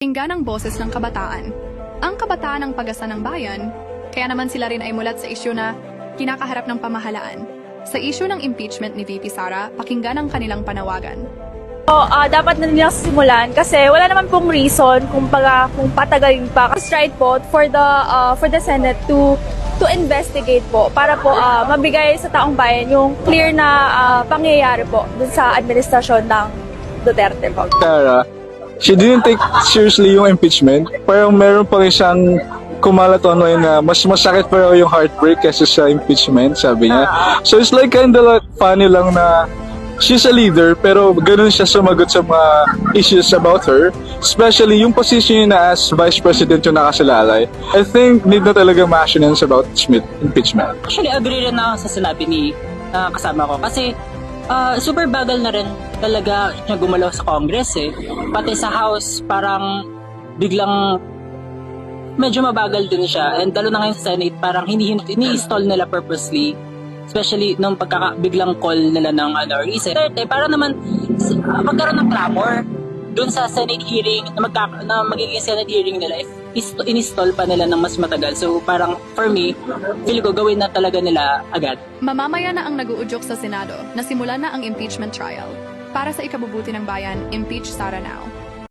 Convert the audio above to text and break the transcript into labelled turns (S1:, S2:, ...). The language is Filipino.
S1: Pakinggan ang boses ng kabataan. Ang kabataan ang pag-asa ng bayan, kaya naman sila rin ay mulat sa isyu na kinakaharap ng pamahalaan. Sa isyu ng impeachment ni VP Sara, pakinggan ang kanilang panawagan.
S2: Dapat na nila simulan kasi wala naman pong reason kung patagalin pa. Stride po for the Senate to investigate po para po mabigay sa taong bayan yung clear na pangyayari po dun sa administrasyon ng Duterte po.
S3: Sara, she didn't take seriously yung impeachment. Parang meron pa rin siyang kumalat online na mas masakit pa raw yung heartbreak kasi sa impeachment, sabi niya. So it's like kinda like funny lang na she's a leader pero ganun siya sumagot sa mga issues about her. Especially yung position niya na as Vice President yung nakasalalay. I think need na talaga ma-actions about impeachment.
S4: Actually, agree rin ako sa sinabi ni kasama ko kasi super bagal na rin talaga niya gumalaw sa Congress eh. Pati sa House, parang biglang medyo mabagal din siya. And lalo na ngayon sa Senate, parang ini-stall nila purposely. Especially nung biglang call nila ng recent. Para naman magkaroon ng clamor dun sa Senate hearing, na magiging Senate hearing nila if in-install pa nila ng mas matagal. So parang for me, feel ko gawin na talaga nila agad.
S1: Mamamaya na ang nag-uudyok sa Senado na simulan na ang impeachment trial. Para sa ikabubuti ng bayan, impeach Sara now.